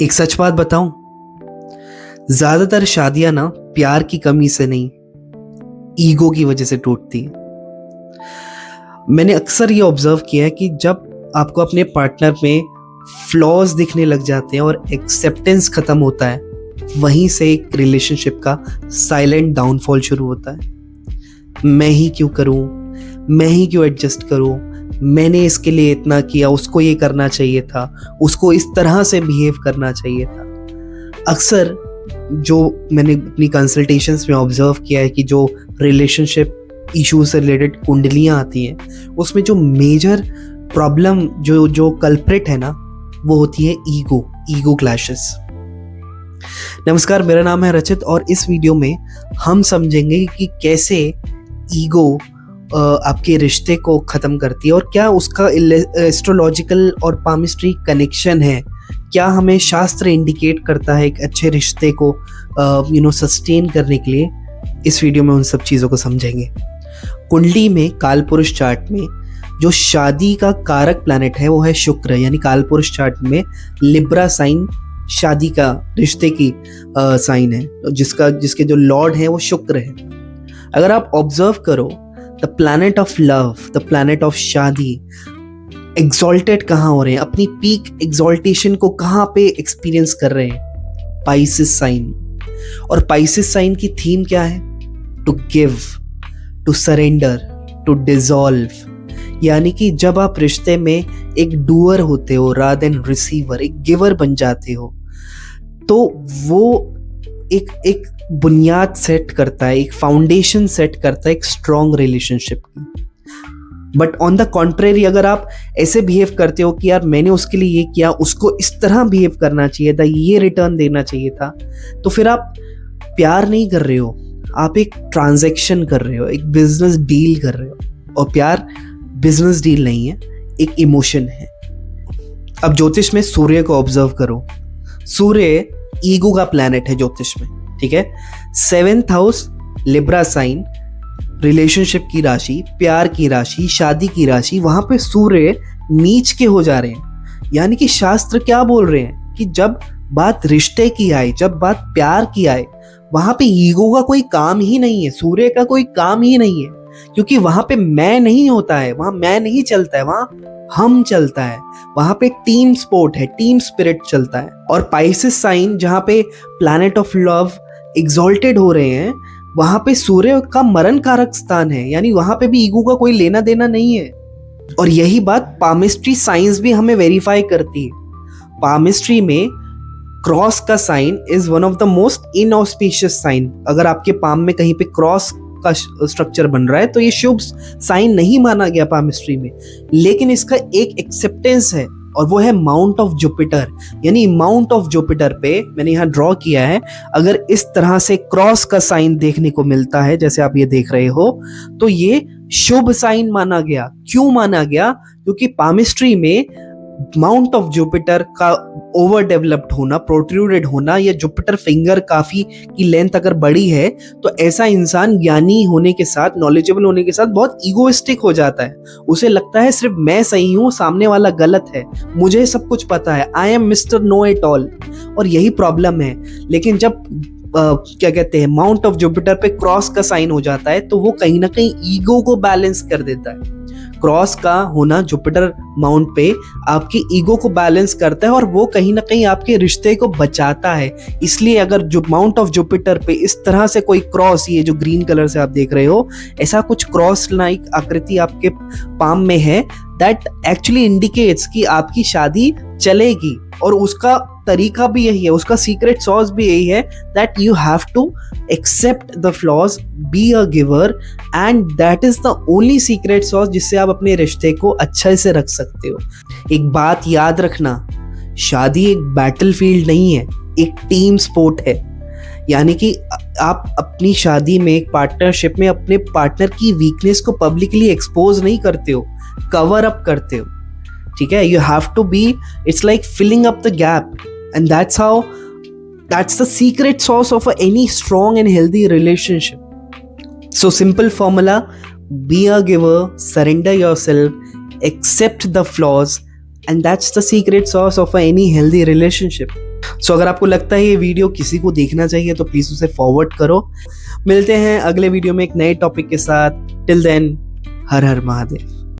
एक सच बात बताऊं, ज्यादातर शादियां ना प्यार की कमी से नहीं, ईगो की वजह से टूटती हैं। मैंने अक्सर ये ऑब्जर्व किया है कि जब आपको अपने पार्टनर में फ्लॉज दिखने लग जाते हैं और एक्सेप्टेंस खत्म होता है, वहीं से एक रिलेशनशिप का साइलेंट डाउनफॉल शुरू होता है। मैं ही क्यों करूं, मैं ही क्यों एडजस्ट करूं, मैंने इसके लिए इतना किया, उसको ये करना चाहिए था, उसको इस तरह से बिहेव करना चाहिए था। अक्सर जो मैंने अपनी कंसल्टेशंस में ऑब्जर्व किया है कि जो रिलेशनशिप इश्यूज से रिलेटेड कुंडलियाँ आती हैं, उसमें जो मेजर प्रॉब्लम जो कल्प्रिट है ना, वो होती है ईगो क्लैशेस। नमस्कार, मेरा नाम है रचित और इस वीडियो में हम समझेंगे कि कैसे ईगो आपके रिश्ते को ख़त्म करती है और क्या उसका एस्ट्रोलॉजिकल और पामिस्ट्री कनेक्शन है। क्या हमें शास्त्र इंडिकेट करता है एक अच्छे रिश्ते को सस्टेन करने के लिए। इस वीडियो में उन सब चीज़ों को समझेंगे। कुंडली में कालपुरुष चार्ट में जो शादी का कारक प्लैनेट है वो है शुक्र, यानी कालपुरुष चार्ट में लिब्रा साइन शादी का रिश्ते की साइन है, जिसके जो लॉर्ड है वो शुक्र है। अगर आप ऑब्जर्व करो, the planet of love, the planet of शादी एग्जॉल्टेड कहाँ हो रहे हैं, अपनी पीक एग्जॉल्टेशन को कहाँ पे एक्सपीरियंस कर रहे हैं, पाइसेस साइन। और पाइसेस साइन की थीम क्या है? To give, to surrender, to dissolve. यानी कि जब आप रिश्ते में एक डूअर होते हो रादर देन रिसीवर, एक गिवर बन जाते हो, तो वो एक बुनियाद सेट करता है, एक फाउंडेशन सेट करता है एक स्ट्रॉन्ग रिलेशनशिप की। बट ऑन द कॉन्ट्रेरी, अगर आप ऐसे बिहेव करते हो कि यार मैंने उसके लिए ये किया, उसको इस तरह बिहेव करना चाहिए था, ये रिटर्न देना चाहिए था, तो फिर आप प्यार नहीं कर रहे हो, आप एक ट्रांजैक्शन कर रहे हो, एक बिजनेस डील कर रहे हो। और प्यार बिजनेस डील नहीं है, एक इमोशन है। अब ज्योतिष में सूर्य को ऑब्जर्व करो। सूर्य ईगो का प्लैनेट है ज्योतिष में, ठीक है। 7th house Libra sign, relationship की राशि, प्यार की राशि, शादी की राशि, वहां पे सूर्य नीच के हो जा रहे हैं। यानी कि शास्त्र क्या बोल रहे हैं कि जब बात रिश्ते की आए, जब बात प्यार की आए, वहां पे ईगो का कोई काम ही नहीं है, सूर्य का कोई काम ही नहीं है, क्योंकि वहां पे मैं नहीं होता है, वहां मैं नहीं चलता है, वहां हम चलता है। वहां पे टीम स्पोर्ट है, टीम स्पिरिट चलता है। और पाइसेस साइन जहां पे प्लैनेट ऑफ लव एग्जॉल्टेड हो रहे हैं, वहां पे सूर्य का मरण कारक स्थान है, यानी वहां पे भी ईगो का कोई लेना देना नहीं है। और यही बात पामिस्ट्री साइंस भी हमें वेरीफाई करती है। पामिस्ट्री में क्रॉस का sign is one of the most inauspicious sign. अगर आपके पाम में कहीं पे क्रॉस का स्ट्रक्चर बन रहा है तो ये शुभ साइन नहीं माना गया पामिस्ट्री में। लेकिन इसका एक एक्सेप्टेंस है और वो है माउंट ऑफ जुपिटर। यानी माउंट ऑफ जुपिटर पे मैंने यहाँ ड्रॉ किया है, अगर इस तरह से क्रॉस का साइन देखने को मिलता है जैसे आप ये देख रहे हो, तो ये शुभ साइन माना गया। क्यों माना गया? क्योंकि पामिस्ट्री में माउंट ऑफ जुपिटर का ओवर डेवलप्ड होना, प्रोट्रूडेड होना, या जुपिटर फिंगर काफी की लेंथ अगर बड़ी है तो ऐसा इंसान ज्ञानी होने के साथ, नॉलेजेबल होने के साथ बहुत ईगोइस्टिक हो जाता है। उसे लगता है सिर्फ मैं सही हूँ, सामने वाला गलत है, मुझे सब कुछ पता है, I am Mr know it all. और यही प्रॉब्लम है। लेकिन जब क्या कहते हैं, माउंट ऑफ जुपिटर पे क्रॉस का साइन हो जाता है तो वो कहीं ना कहीं ईगो को बैलेंस कर देता है। क्रॉस का होना जुपिटर माउंट पे आपकी ईगो को बैलेंस करता है और वो कहीं ना कहीं आपके रिश्ते को बचाता है। इसलिए अगर जो माउंट ऑफ जुपिटर पे इस तरह से कोई क्रॉस, ये जो ग्रीन कलर से आप देख रहे हो, ऐसा कुछ क्रॉस लाइक आकृति आपके पाम में है, दैट एक्चुअली इंडिकेट्स कि आपकी शादी चलेगी। और उसका तरीका भी यही है, उसका सीक्रेट सॉस भी यही है, that you have to accept the flaws, be a giver, and that is the only secret sauce जिससे आप अपने रिश्ते को अच्छे से रख सकते हो। एक बात याद रखना, शादी एक बैटलफील्ड नहीं है, एक टीम स्पोर्ट है। यानी कि आप अपनी शादी में, एक पार्टनरशिप में, अपने पार्टनर की वीकनेस को पब्लिकली एक्सपोज नहीं करते हो, कवर अप करते हो, ठीक है। You have to be, it's like filling up the gap, and that's the secret sauce of any strong and healthy relationship. So simple formula: be a giver, surrender yourself, accept the flaws, and that's the secret sauce of any healthy relationship. सो अगर आपको लगता है ये video किसी को देखना चाहिए तो प्लीज़ उसे फॉरवर्ड करो। मिलते हैं अगले वीडियो में एक नए टॉपिक के साथ। टिल देन, हर हर महादेव।